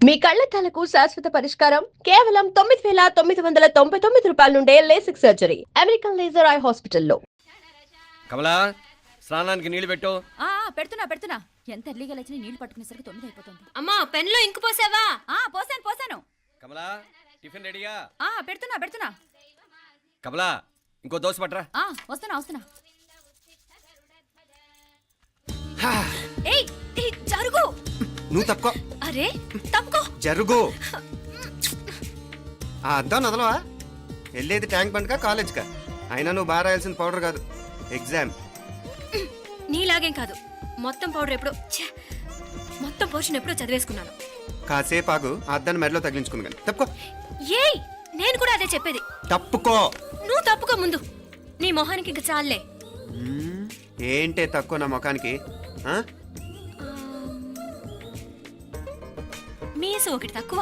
మీ కళ్లద్దాలకు శాశ్వత పరిష్కారం కేవలం 9,999 రూపాయల నుండే LASIK surgery American laser eye హాస్పిటల్లో. కమలా స్నానానికి నీళ్లు పెట్టు. పెడుతున్నా ఎంత ఎర్లీగా లేచిన నీళ్లు పట్టుకునేసరికి 9 అయిపోతుంది. అమ్మా పెన్లో ఇంకు పోసావా? పోసాను. కమలా టిఫిన్ రెడీయా? పెడుతున్నా. కమలా ఇంకో దోశ పట్రా. వస్తున్నా. ఏయ్ జరుగు. నువ్వు తప్పుకో. అరే తప్పుకో. జరుగు. అద్దం నదలవా? వెళ్ళేది ట్యాంక్ బండ్కా కాలేజ్కా? అయినా నువ్వు బాగా రాయాల్సిన పౌడర్ కాదు, ఎగ్జామ్. నీలాగేం కాదు, మొత్తం పౌడర్ ఎప్పుడో మొత్తం పోర్షన్ ఎప్పుడో చదివేసుకున్నాను. కాసేపు ఆగు, ఆ అద్దాన్ని మెడలో తగిలించుకుంది కానీ. తప్పుకో. ఏయ్ నేను కూడా అదే చెప్పేది. తప్పుకో. నువ్వు తప్పుకో ముందు. నీ మొహానికి ఇంక చాలే. ఏంటే తక్కువ నా ముఖానికి? మీసు ఒకటి తక్కువ.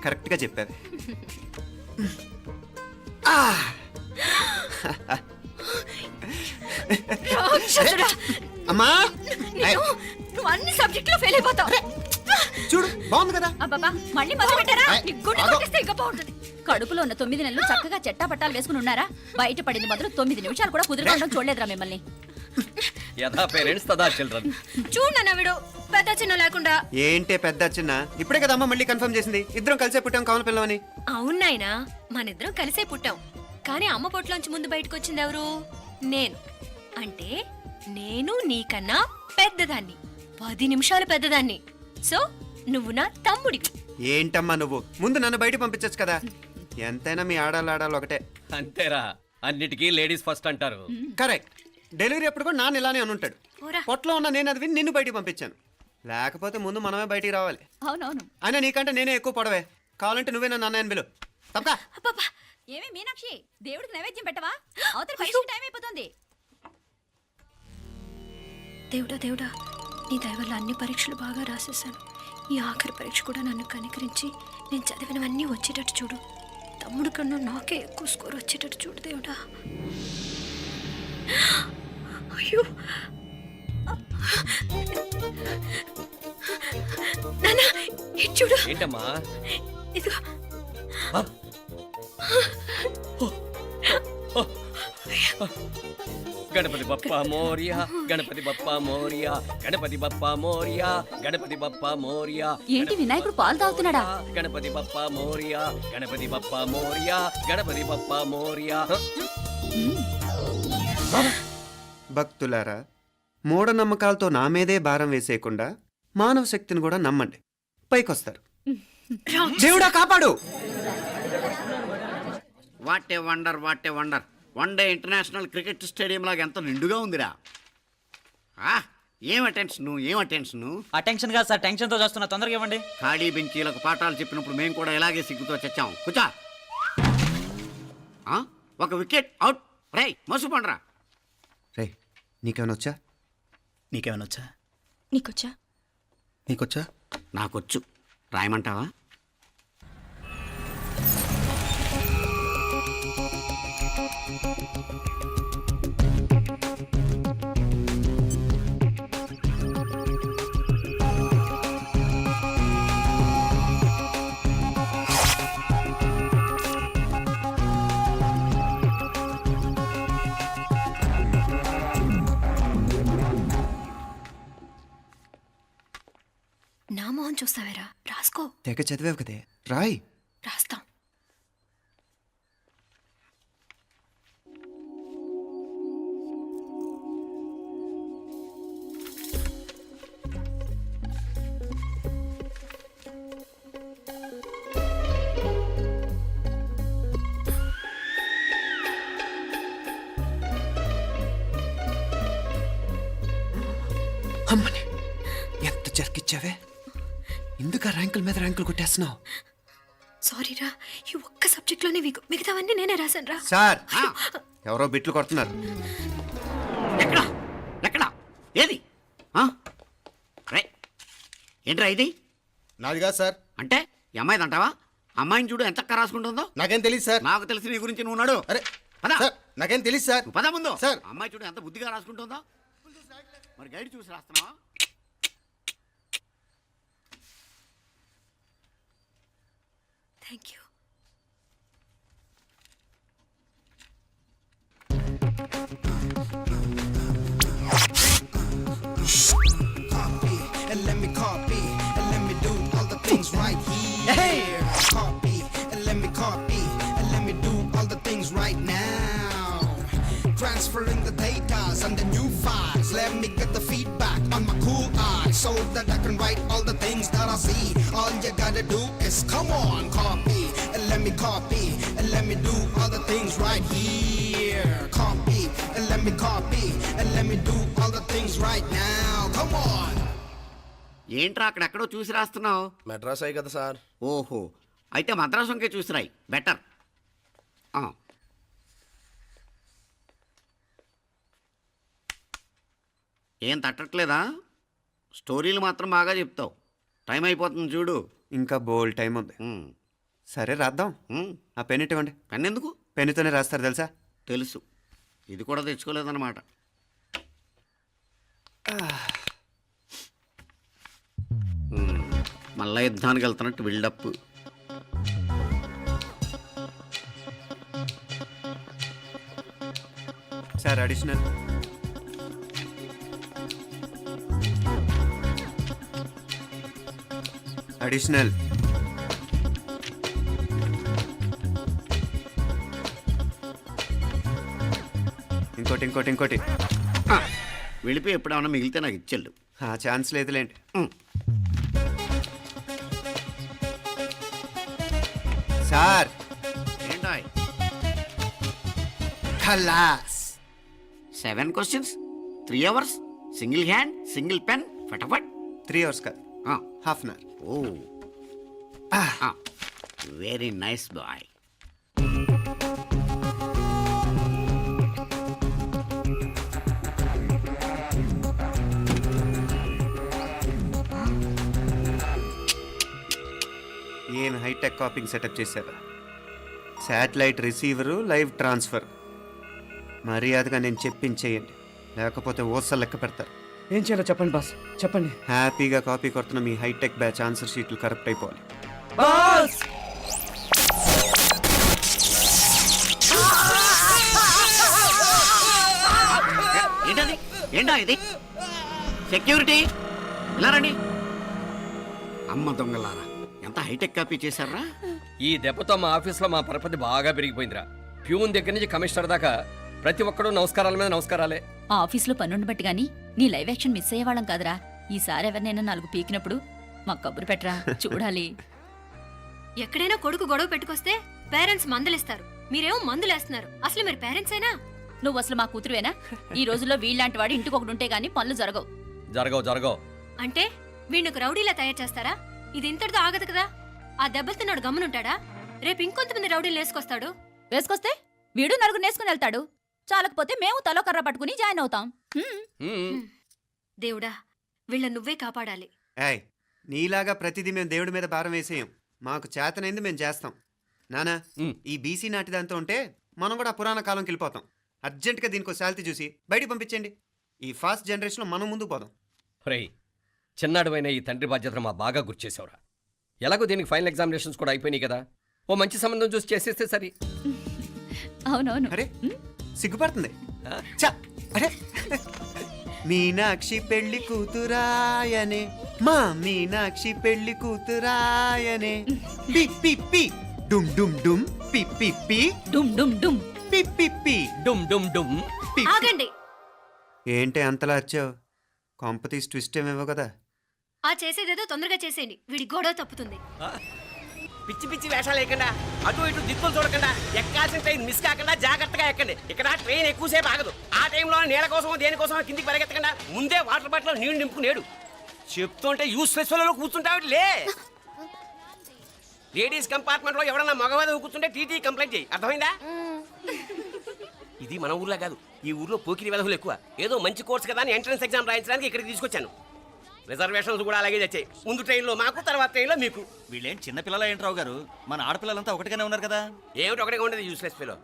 కరెక్ట్గా చెప్పారు. అమ్మా నువ్వు అన్ని సబ్జెక్టులో ఫెయిల్ అయిపోతావు. చూడు బాగుంది కదా. అబ్బబ్బా మళ్ళీ మొదలు పెట్టారా? ఇంకా బాగుంటుంది. కడుపులో ఉన్న 9 నెలలు చక్కగా చెట్టా పట్టాలు వేసుకుని ఉన్నారా? బయట పడింది మొదలు 9 నిమిషాలు కూడా కుదురుకోవడం చూడలేదురా మిమ్మల్ని. యథా పేరెంట్స్ తదా చిల్డ్రన్. చూడు నవ్విడు పెద్ద చిన్న లేకుండా. ఏంటే పెద్ద చిన్న? ఇప్పుడే కదా అమ్మ మళ్ళీ కన్ఫర్మ్ చేసింది ఇద్దరం కలిసే పుట్టాం కావాలి పిల్లవని. అవునాయినా మనిద్దరం కలిసే పుట్టాం, కానీ అమ్మ పొట్లోంచి ముందు బయటకు వచ్చింది ఎవరు? నేను. అంటే నేను నీకన్నా పెద్దదాన్ని, 10 నిమిషాలు పెద్దదాన్ని. సో నువ్వు నా తమ్ముడివి. ఏంటమ్మా నువ్వు? ముందు నన్ను బయట పంపించచ్చు కదా. ఎంతైనా మీ ఆడాలు ఒకటే. అంతేరా, అన్నిటికీ లేడీస్ ఫస్ట్ అంటారు. కరెక్ట్. డెలివరీ అప్పుడు కూడా నాన్న ఇలానే అనుంటాడు. పొట్టలో ఉన్న నేను అది విని నిన్ను బయటికి పంపించాను. లేకపోతే ముందు మనమే బయటికి రావాలి. అవునవును. అయినా నీకంటే నేనే ఎక్కువ పొడవే. కావాలంటే నువ్వే నన్ను అన్నయ్యను పిలు. తప్పకా. ఏమి మీనాక్షి, దేవుడికి నైవేద్యం పెట్టవా? అవతల పరీక్ష టైం అయిపోతుంది. దేవుడా నీ దయ వల్ల అన్ని పరీక్షలు బాగా రాసేసాను. ఈ ఆఖరి పరీక్ష కూడా నన్ను కనికరించి నేను చదివినవన్నీ వచ్చేటట్టు చూడు. తమ్ముడు కన్నా నాకే ఎక్కువ స్కోర్ వచ్చేటట్టు చూడు దేవుడా. అయ్యో నాన్న చూడు. ఏంటమ్మా? ఇదిగో. గణపతి బప్పా మోరియా, గణపతి బప్పా మోరియా, గణపతి బప్పా మోరియా, గణపతి బప్పా మోరియా. ఏంటి వినాయకుడు పాలు తాగుతున్నాడా? గణపతి బప్పా మోరియా, గణపతి బప్పా మోరియా, గణపతి బప్పా మోరియా. భక్తులారా, మూఢనమ్మకాలతో నా మీదే భారం వేసేయకుండా మానవ శక్తిని కూడా నమ్మండి, పైకొస్తారు. దేవుడా కాపాడు. What a wonder, what a wonder. One day international cricket stadium లాగా ఎంత నిండుగా ఉందిరా. ఏం అటెన్షన్. అటెన్షన్ కాదు సార్, టెన్షన్తో చూస్తున్నా. తొందరగా ఇవ్వండి. ఖాళీ బెంచీలకు పాఠాలు చెప్పినప్పుడు మేము కూడా ఇలాగే సిగ్గుతో చచ్చాం. కూర్చో. ఒక వికెట్ అవుట్. రై మసు పండరా. రే నీకేమైనా వచ్చా? నీకేమైనా వచ్చా? నీకొచ్చా? నాకొచ్చు. రాయమంటావా? నా మొహం చూస్తావేరా? రాసుకో. తెగ చదివావు కదే, రాయ్. రాస్తాం. అమ్మని ఎంత జరికిచ్చావే. ఎందుకు ర్యాంకుల మీద ర్యాంకులు కొట్టేస్తున్నావు? సారీరా, ఈ ఒక్క సబ్జెక్ట్లోనే మిగతావన్నీ నేనే రాశాను రా. సార్ ఎవరో బిట్లు కొడుతున్నారు. ఎక్కడ ఏది? ఏంట్రా ఇది? నాది కాదు సార్. అంటే ఈ అమ్మాయిది అంటావా? అమ్మాయిని చూడు ఎంత రాసుకుంటుందో. నాకేం తెలియదు సార్. నాకు తెలిసి నీ గురించి నువ్వు నాడు. అరే సార్, నాకేం తెలియదు సార్. పద ముందు. సార్ అమ్మాయి చూడు ఎంత బుద్ధిగా రాసుకుంటుందో. మరి గైడ్ చూసి రాస్తున్నావా? Thank you. And let me copy, and let me do all the things right here. Copy, and let me copy, and let me do all the things right now. Transferring the data and the new files. Let me get the feedback on my cool eye so that I can write all the things that I see. All you gotta do is come on, copy, and let me copy, and let me do all the things right here. Copy, and let me copy, and let me do all the things right now. Come on. ఏంట్రా అక్కడెక్కడో చూసి రాస్తున్నావు? మెడ్రాస్ అయ్యి కదా sir. ఓహో, అయితే మద్రాసు వంకే చూసి రాయి, better. ఏం తట్టట్లేదా? స్టోరీలు మాత్రం బాగా చెప్తావు. టైం అయిపోతుంది చూడు. ఇంకా బోల్ టైం ఉంది. సరే రాద్దాం. ఆ పెన్ ఇవ్వండి. పెన్ ఎందుకు? పెన్నుతోనే రాస్తారు తెలుసా? తెలుసు. ఇది కూడా తెచ్చుకోలేదన్నమాట. మళ్ళా యుద్ధానికి వెళ్తున్నట్టు బిల్డప్. Sir additional. అడిషనల్. ఇంకోటి ఇంకోటి ఇంకోటి. వెళ్ళిపోయి ఎప్పుడేమన్నా మిగిలితే నాకు ఇచ్చెళ్ళు. ఆ ఛాన్స్ లేదులేండి. సార్ ఏంటాయ్? ఖలాస్. 7 questions, 3 hours, single hand, single pen, ఫటాఫట్. 3 hours కాదు, half an hour. Oh, very nice boy. ఏం హైటెక్ కాపింగ్ సెటప్ చేశారా? Satellite receiver, live transfer. మర్యాదగా నేను చెప్పించేయండి, లేకపోతే ఓసలు లెక్క పెడతారు. ఏం చేయాలో చెప్పండి బాస్, చెప్పండి. హ్యాపీగా కాపీ కొడుతున్న మీ హైటెక్ బ్యాచ్ ఆన్సర్ షీట్లు కరెక్ట్ అయిపోవాలి. బాస్ ఏంటది? ఏంటా ఇది? సెక్యూరిటీ ఇలా రండి. అమ్మ దొంగలారా, ఎంత హైటెక్ కాపీ చేశారా? ఈ దెబ్బతో మా ఆఫీస్లో మా పరపతి బాగా పెరిగిపోయిందిరా. ప్యూన్ దగ్గర నుంచి కమిషనర్ దాకా ప్రతి ఒక్కడు నమస్కారాల మీద నమస్కారాలే. ఆ ఆఫీస్లో పన్నుండి బట్టి గాని నీ లైవ్ యాక్షన్ మిస్ అయ్యేవాళ్ళం కాదురా. ఈసారి ఎవరినైనా 4 పీకినప్పుడు మాకు కబురు పెట్టరా, చూడాలి. ఎక్కడైనా కొడుకు గొడవ పెట్టుకొస్తే పేరెంట్స్ మందులేస్తారు, మీరేమో మందులేస్తున్నారు. అసలు మీరు పేరెంట్స్ అయినా? నువ్వు అసలు మా కూతురువేనా? ఈ రోజుల్లో వీళ్ళలాంటి వాడు ఇంటికి ఒకటి ఉంటే గానీ పనులు జరగవు. జరగవు. అంటే వీణ్ణకు రౌడీలా తయారు చేస్తారా? ఇది ఇంతటితో ఆగదు కదా. ఆ దెబ్బలు తిన్నాడు గమ్మునుంటాడా? రేపు ఇంకొంతమంది రౌడీలు వేసుకొస్తాడు. వేసుకొస్తే వీడు 4 నేసుకుని వెళ్తాడు. చాలకపోతే మేము తలో కర్ర పట్టుకుని జాయిన్ అవుతాం. దేవుడా, వీళ్ళ నువ్వే కాపాడాలి. ఏయ్, నీలాగా ప్రతిదీ మేము దేవుడి మీద భారం వేసేయం. మాకు చేతనైంది మేము చేస్తాం. నానా, ఈ బీసీ నాటి దాంతో ఉంటే మనం కూడా పురాణ కాలంకి వెళ్ళిపోతాం. అర్జెంటుగా దీనికి శాలిటీ చూసి బయటికి పంపించండి. ఈ ఫాస్ట్ జనరేషన్లో మనం ముందుకు పోదాం. రేయ్, చిన్నాడువైన ఈ తండ్రి బాధ్యతను మా బాగా గుర్చేసావురా. ఎలాగో దీనికి ఫైనల్ ఎగ్జామినేషన్స్ కూడా అయిపోయినాయి కదా, ఓ మంచి సంబంధం చూసి చేసేస్తే సరి. అవునవును. అరే సిగ్గుపడుతుంది. చ, అరే మీనాక్షి పెళ్లి కూతురాయనే, మా మీనాక్షి పెళ్లి కూతురాయనే. పి పి పి డుమ్ డుమ్ డుమ్, పి పి పి డుమ్ డుమ్ డుమ్. పి పి పి డుమ్ డుమ్ డుమ్. పి. ఆగండి. ఏంటి అంతలా వచ్చావు? కాంపతీస్ ట్విస్ట్ ఏమేవో కదా. ఆ చేసేదేదో తొందరగా చేసేయండి, వీడి గొడవ తప్పుతుంది. పిచ్చి పిచ్చి వేషాలు లేకుండా, అటు ఇటు దిక్కులు చూడకుండా, ఎక్కాల్సిన ట్రైన్ మిస్ కాకుండా జాగ్రత్తగా ఎక్కండి. ఇక్కడ ట్రైన్ ఎక్కువసేపు ఆగదు. ఆ టైంలో నీళ్ళ కోసం దేనికోసం కిందికి పరిగెత్తకుండా ముందే వాటర్ బాటిల్ నీళ్లు నింపుకునేడు. చెప్తుంటే యూస్లెస్ లో కూర్చుంటావు. లే, లేడీస్ కంపార్ట్మెంట్ లో ఎవడన్నా మగవాది కూర్చుంటే టీటీ కంప్లైంట్ చేయి, అర్థమైందా? ఇది మన ఊర్లో కాదు, ఈ ఊర్లో పోకిరి వెధవులు ఎక్కువ. ఏదో మంచి కోర్స్ కదా అని ఎంట్రన్స్ ఎగ్జామ్ రాయించడానికి ఇక్కడికి తీసుకొచ్చాను. రిజర్వేషన్స్ కూడా అలాగే వచ్చాయి. ముందు ట్రైన్లో మాకు, తర్వాత ట్రైన్లో మీకు. వీళ్ళేం చిన్న పిల్లల ఏంట్రావు గారు, మన ఆడపిల్లలంతా ఒకటిగానే ఉన్నారు కదా. ఏమిటి ఒకటిగా ఉండేది యూస్లెస్ ఫెలో.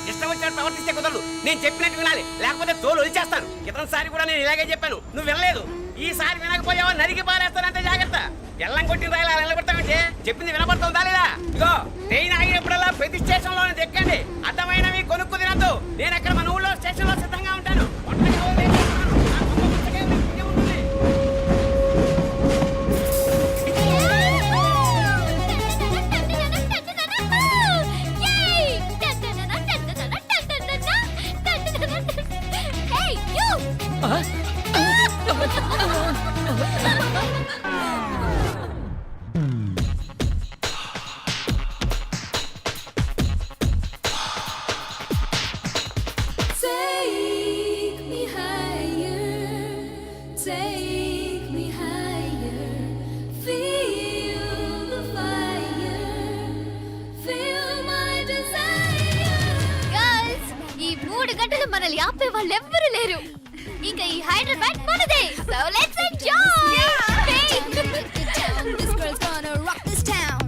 ఇష్టం వచ్చినట్టు ప్రవర్తిస్తే కుదరదు. నేను చెప్పినట్టు వినాలి, లేకపోతే తోలు వదిలేస్తాను. ఇతనిసారి కూడా నేను ఇలాగే చెప్పాను, నువ్వు వినలేదు. ఈసారి వినకపోయావా నరికి పారేస్తానంటే జాగ్రత్త. ఎల్లం కొట్టిన రాయాలి చెప్పింది వినపడుతుందా లేదా? ఇగో ట్రైన్ ఆగినప్పుడల్లా ప్రతి స్టేషన్ లోనే ఎక్కండి. అర్థమైనవి కొనుక్కు తినద్దు. నేను అక్కడ మన ఊళ్ళో స్టేషన్ లో సిద్ధంగా ఉంటాను. ఒంటరిగా వదిలేస్తున్నాను. నా కుక్క పుస్తకే మీ పుణ్యం ఉంటుంది. ఈ 3 గంటలు మనల్ని ఆపే వాళ్ళు ఎవ్వరు లేరు. ఇంకా ఈ హైదరాబాద్ మనదే. So let's enjoy. This girl's gonna rock this town.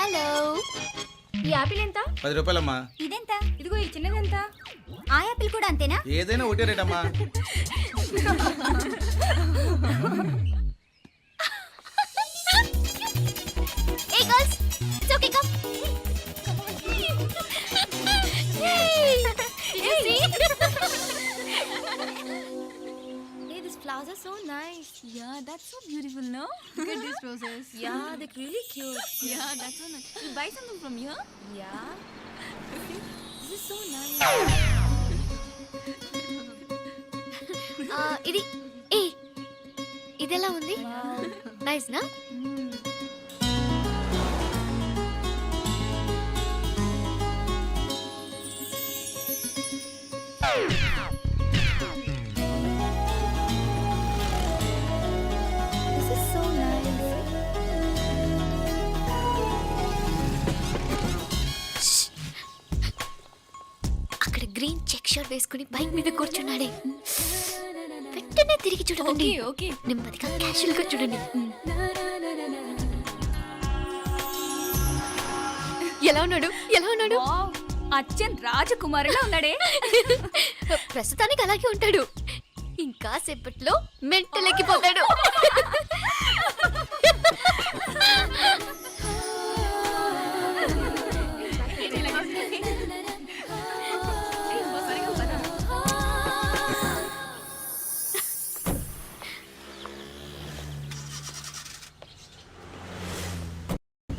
Hello, ఈ యాపిల్ ఎంత? 10 రూపాయలమ్మా. ఇదెంత? ఇదిగో ఈ చిన్నది ఎంత? ఆ యాపిల్ కూడా అంతేనా? ఏదైనా ఒకటే రేట్ అమ్మా. Hey girls, it's okay, come. Yay! Did you see? Hey, these flowers are so nice. Yeah, that's so beautiful, no? Look at these roses. Yeah, they're really cute. Yeah, that's so nice. You buy something from here? Yeah. This is so nice. ఇది ఏ ఇదెలా ఉంది? Nice నా? This is so nice. అక్కడ green check shirt వేసుకుని bike మీద కూర్చున్నాడే. వెంటనే తిరిగి చూడకండి. ఓకే, నెమ్మదిగా క్యాషువల్ గా చూడండి. ఎలా ఉన్నాడు? ఎలా ఉన్నాడు? అచ్చన్ రాజకుమారిలా ఉన్నాడే. ప్రస్తుతానికి అలాగే ఉంటాడు. ఇంకా సేపట్లో మెంటల్ ఎక్కిపోతాడు.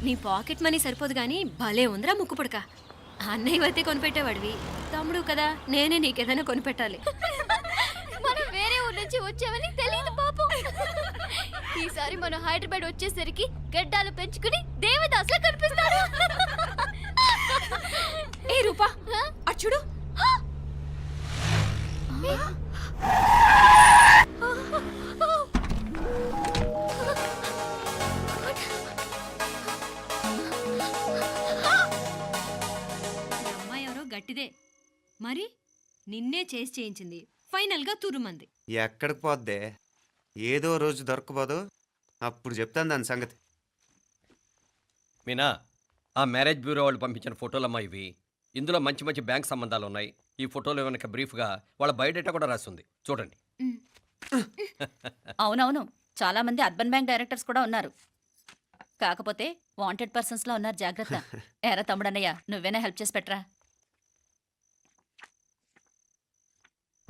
నీ పాకెట్ మనీ సరిపోదు కానీ భలే ఉందిరా ముక్కు పుడక. అన్నయ్య అయితే కొనిపెట్టేవాడివి, తమ్ముడు కదా నేనే నీకేదైనా కొనిపెట్టాలి. మనం వేరే ఊరు నుంచి వచ్చామని తెలియదు పాపం. ఈసారి మనం హైదరాబాద్ వచ్చేసరికి గడ్డాలు పెంచుకుని దేవదాసులా కనిపిస్తారు. ఏ రూపా, అచ్చుడు. అమ్మాయి ఎవరో గట్టిదే, మరి నిన్నే చేసి చేయించింది. ఫైనల్ గా తురుమంది. ఎక్కడికి పోద్దే? ఏదో రోజు దొరకపోదు, అప్పుడు చెప్తాను దాని సంగతి. మీనా, ఆ మ్యారేజ్ బ్యూరో వాళ్ళు పంపించిన ఫోటోలమ్మా ఇవి. ఇందులో మంచి మంచి బ్యాంక్ సంబంధాలు ఉన్నాయి. ఈ ఫోటోలో వెనక బ్రీఫ్గా వాళ్ళ బయోడేటా కూడా రాస్తుంది, చూడండి. అవునవును, చాలా మంది అర్బన్ బ్యాంక్ డైరెక్టర్స్ కూడా ఉన్నారు. కాకపోతే వాంటెడ్ పర్సన్స్ లా ఉన్నారు, జాగ్రత్త. ఎరా తమ్ముడన్నయ్య, నువ్వేనా హెల్ప్ చేసి పెట్టరా?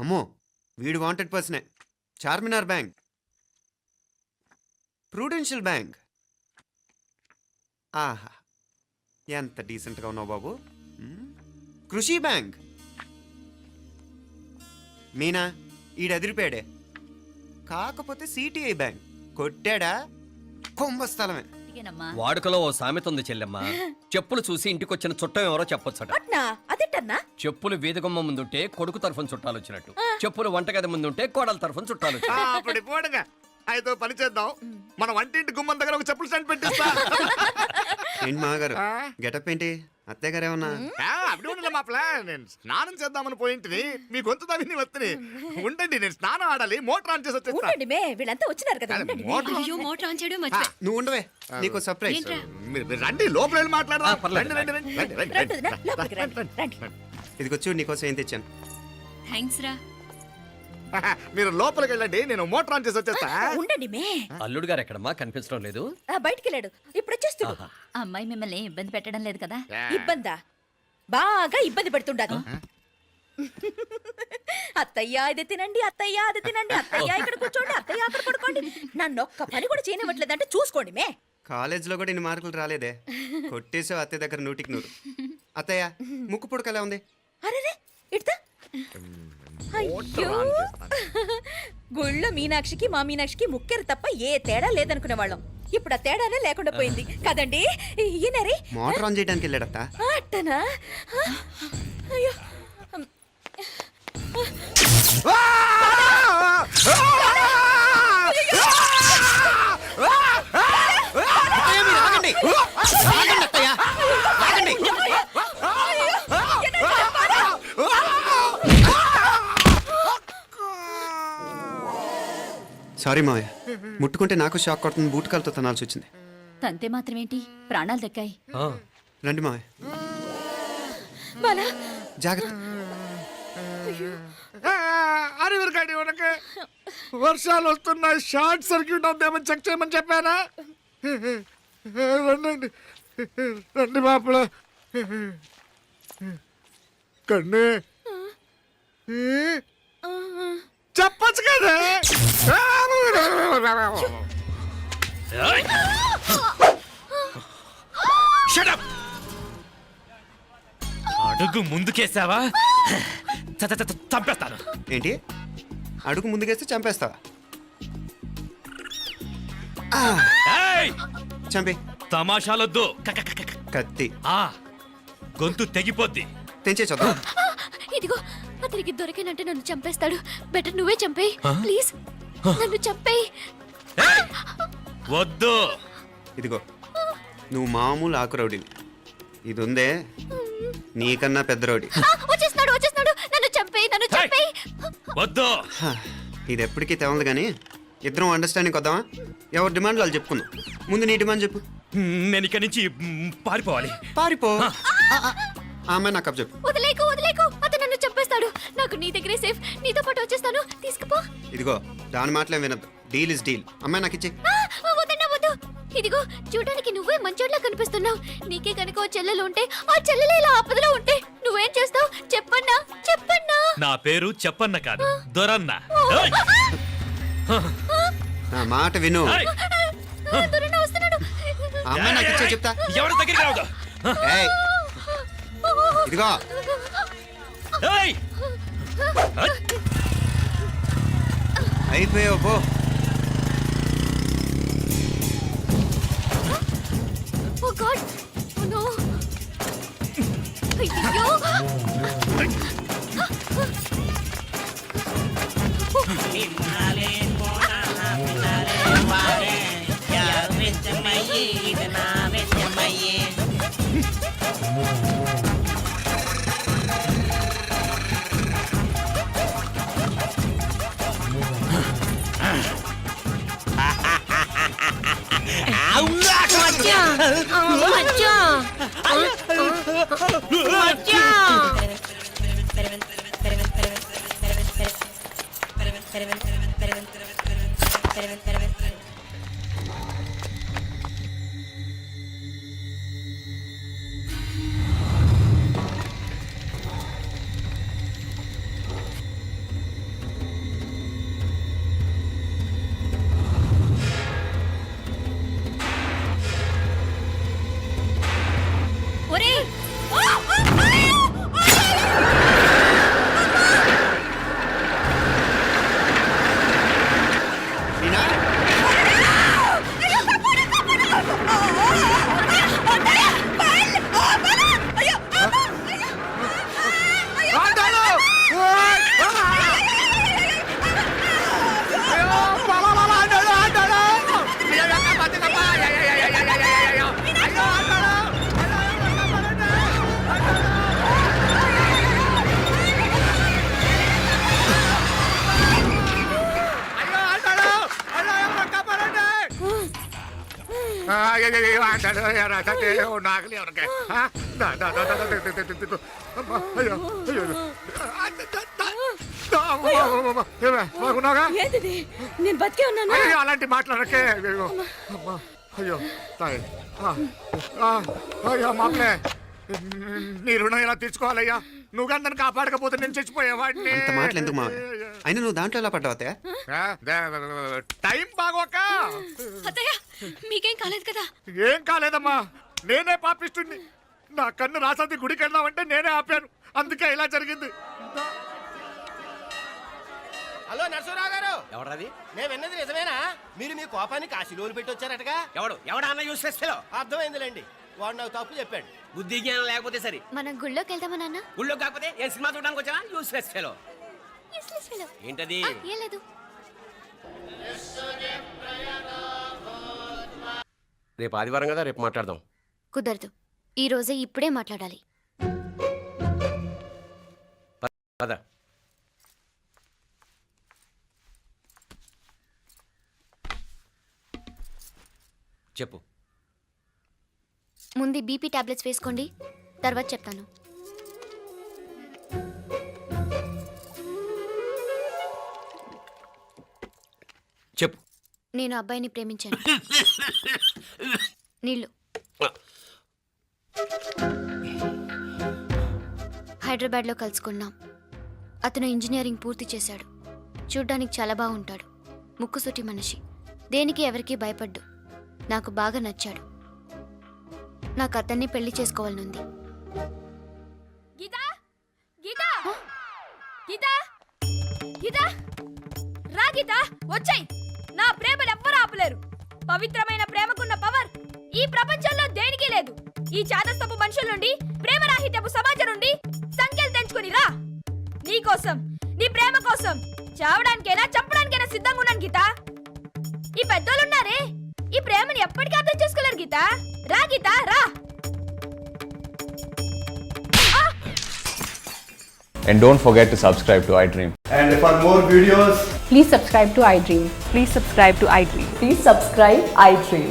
అమ్మో, వీడు వాంటెడ్ పర్సనే. Charminar bank, prudential bank. ఆహా, ఎంత డీసెంట్గా ఉన్నావు బాబు. కృషి బ్యాంక్. మీనా, ఈడెదిరిపాడే. కాకపోతే సిటిఐ బ్యాంక్ కొట్టాడా కుంభస్థలమే. వాడుకలో ఓ సామెత ఉంది చెల్లెమ్మ. చెప్పులు చూసి ఇంటికొచ్చిన చుట్టం ఎవరో చెప్పొచ్చట. చెప్పులు వీధగుమ్మ ముందుంటే కొడుకు తరఫున చుట్టాలు వచ్చినట్టు, చెప్పులు వంటగది ముందుంటే కోడల తరఫున చుట్టాలు వచ్చినట్టు. అయితే పని చేద్దాం, మన వంటింటి గుమ్మం దగ్గర ఒక చెప్పులు స్టాండ్ పెట్టిస్తా. ఏంటి మాగారు, గెటప్ ఏంటి అత్తయ్య గారు ఏమన్నా అప్పుడు ఉండలే మా ప్లాన్. నేను స్నానం చేద్దామని పోయింటిని, మీ గొంతు తవ్వి వస్తుంది. ఉండండి, నేను స్నానం ఆడాలి, మోటార్ ఆన్ చేసి వచ్చేస్తా. వీళ్ళంతా వచ్చినారు కదా అరే, మోటార్ అయ్యో మోటార్ ఆన్ చేయడం మర్చిపోయా. నువ్వు ఉండవే, నీకు సర్ప్రైజ్. మీరు రండి, లోపల వెళ్ళి మాట్లాడదాం. పర్లేదు. రండి, రండి, రండి, రండి, రండి, రండి. ఇదిగో చూడు, నీకోసం ఏం తెచ్చాను. థ్యాంక్స్ రా. మీరు లోపలికి వెళ్ళండి, నేను మోటార్ ఆన్ చేసి వచ్చేస్తా. ఉండండి మే అల్లుడు గారు ఎక్కడమ్మా కనిపించడం లేదు. బయటికి వెళ్ళాడు, ఇప్పుడు వచ్చేస్తాడు. అమ్మాయి మిమ్మల్ని ఇబ్బంది పెట్టడం లేదు కదా? ఇబ్బందా? బాగా ఇబ్బంది పెడుతుండదు. అత్తయ్య ఇది తినండి, అత్తయ్య అది తినండి, అత్తయ్య ఇక్కడ కూర్చోండి, అత్తయ్య అక్కడ పడుకోండి. నన్ను ఒక్క పని కూడా చేయనివ్వట్లేదంటే చూసుకోండి మే. కాలేజీలో కూడా ఇన్ని మార్కులు రాలేదే. కొట్టేసావు అత్తయ్య దగ్గర 100కి 100. అత్తయ్య, ముక్కు పుడక ఎలా ఉంది? అరే ఇడతా. అయ్యో, గుళ్ళో మీనాక్షికి మా మీనాక్షికి ముక్కెరు తప్ప ఏ తేడా లేదనుకునే వాళ్ళం. ఇప్పుడు ఆ తేడానే లేకుండా పోయింది కదండి. ఈయనరే మోటార్ ఆన్ చేయడానికి వెళ్ళాడత్త. అట్టనా? అయ్యో, సారీ మావయ్య, ముట్టుకుంటే నాకు షాక్ కొడుతుంది, బూట్ కాలుతో తనాల్సి వచ్చింది. తంతే మాత్రమేంటి, ప్రాణాలు దక్కాయి. రండి మావయ్య, బాలా జాగ్రత్త. అరవిరకండి, ఉనకే వర్షాలు వస్తున్నాయి, షార్ట్ సర్క్యూట్ అవుతామని చెక్ చేయమని చెప్పానా? రండి రండి మాపల కన్ను చెప్పచ్చు కదా. అడుగు ముందుకేసావా చంపేస్తాను. ఏంటి, అడుగు ముందుకేస్తే చంపేస్తావా? చంపి. తమాషాలొద్దు, కత్తి గొంతు తెగిపోద్ది. తెంచే చూద్దాం. ఇదిగో అతనికి దొరికినంటే నన్ను చంపేస్తాడు. బెటర్ నువ్వే చంపేయి ప్లీజ్, నన్ను చంపేయి. వద్దు. ఇదిగో, నువ్వు మామూలు ఆకు రౌడీవి, ఇది ఉందే నీకన్నా పెద్ద రౌడీ. వచ్చేస్తున్నాడు, నన్ను చంపేయి. వద్దు. ఇది ఎప్పటికీ తెవలదు కానీ ఇద్దరం అండర్స్టాండింగ్ వద్దామా? ఎవరి డిమాండ్లు వాళ్ళు చెప్పుకుందాం. ముందు నీ డిమాండ్ చెప్పు. నేను ఇక్కడి నుంచి పారిపోవాలి. పారిపో. ఆ అమ్మాయి నాకు చెప్పు. వదిలేకు, అతను నన్ను చంపేస్తాడు. నాకు నీ దగ్గరే సేఫ్, నీతో పాటు వచ్చేస్తాను, తీసుకుపో. ఇదిగో, దాని మాటలే వినద్దు. Deal is deal. అమ్మాయి నాకు ఇచ్చి. వద్దు. ఇదిగో, చూడడానికి నువ్వే మంచోడ్లా కనిపిస్తున్నావు. నీకే కనుక ఓ చెల్లెలు ఉంటే, ఆ చెల్లెలు ఇలా ఆపదలో ఉంటే నువ్వేం చేస్తావు చెప్పన్నా? నా పేరు చెప్పన్న కాదు, దొరన్న. నా మాట విను. దొరన్న వస్తున్నాడు. ఆ అమ్మాయి నాకు ఇచ్చే చెప్తా. ఎవరి దగ్గరికి రావద్దు. ఏయ్, ఇదిగో, అయిపోయావు పో. Oh God! Oh no! అయ్యో! ఒరేయ్! అయ్యో అంటాడు నాకలి ఎవరికే బాగున్నావుగా ఏంటిది నేను బతికే ఉన్నాను అయ్యో అలాంటి మాట్లాడకే అయ్యో అమ్మా అయ్యో తాయి అయ్యో మామలే నీ రుణం ఎలా తీర్చుకోవాలయ్యా నువ్వు అందరిని కాపాడకపోతే నేను చచ్చిపోయేవాడిని అంత మాటలు ఎందుకు మావయ్య అయినా నువ్వు దాంట్లో ఎలా పడ్డావు అత్తయ్య టైం బాగోక అత్తయ్య మీకేం కాలేదు కదా? ఏం కాలేదమ్మా నేనే పాపిస్తుంది నా కన్ను రాసాది గుడికి వెళ్దామంటే నేనే ఆపాను అందుకే ఇలా జరిగింది హలో నరసరావు గారు ఎవరది? నేను విన్నది నిజమేనా? మీరు మీ కోపానికి కాశీలోలు పెట్టి వచ్చారటగా? ఎవడన్నా యూస్ చేస్తా అర్థమైందిలేండి. వాడు నాకు తప్పు చెప్పాడు. బుద్ధి జ్ఞానం లేకపోతే సరే. మనం గుళ్ళోకి వెళ్దామా నాన్న? గుళ్ళో కాకపోతే ఏ సినిమా చూడడానికి వచ్చావా? యూస్ చేస్తా ఏంటది? ఏం లేదు. రేపు ఆదివారం కదా, రేపు మాట్లాడదాం. కుదరదు, ఈ రోజే ఇప్పుడే మాట్లాడాలి. పద. చెప్పు. ముందు బీపీ టాబ్లెట్స్ వేసుకోండి, తర్వాత చెప్తాను. చెప్పు. నేను అబ్బాయిని ప్రేమించాను. నీళ్ళు. హైదరాబాద్లో కలుసుకున్నాం. అతను ఇంజనీరింగ్ పూర్తి చేశాడు. చూడ్డానికి చాలా బాగుంటాడు. ముక్కుసూటి మనిషి. దేనికి ఎవరికీ భయపడ్డు. నాకు బాగా నచ్చాడు. నాకు అతన్ని పెళ్లి చేసుకోవాలనుంది. గీతా గీతా గీతా గీతా రా గీతా, వచ్చాయి. నా ప్రేమను ఎవ్వరూ ఆపలేరు. పవిత్రమైన ప్రేమకున్న పవర్ ఈ ప్రపంచంలో దేనికి లేదు. ఈ చాదస్తపు మనుషుల నుండి, ప్రేమరాహిత్యపు సమాజం నుండి సంఖ్యలు తెంచుకుని రా. నీ కోసం, నీ ప్రేమ కోసం చావడానికైనా చంపడానికైనా సిద్ధంగా ఉన్నాను గీతా. ఈ పెద్దోళ్ళున్నారే, ఈ ప్రేమని ఎప్పటికీ అర్థం చేసుకోలేరు గీతా. రా గీతా, రా. And don't forget to subscribe to iDream. And for more videos, Please subscribe to iDream. Please subscribe to iDream. Please subscribe iDream.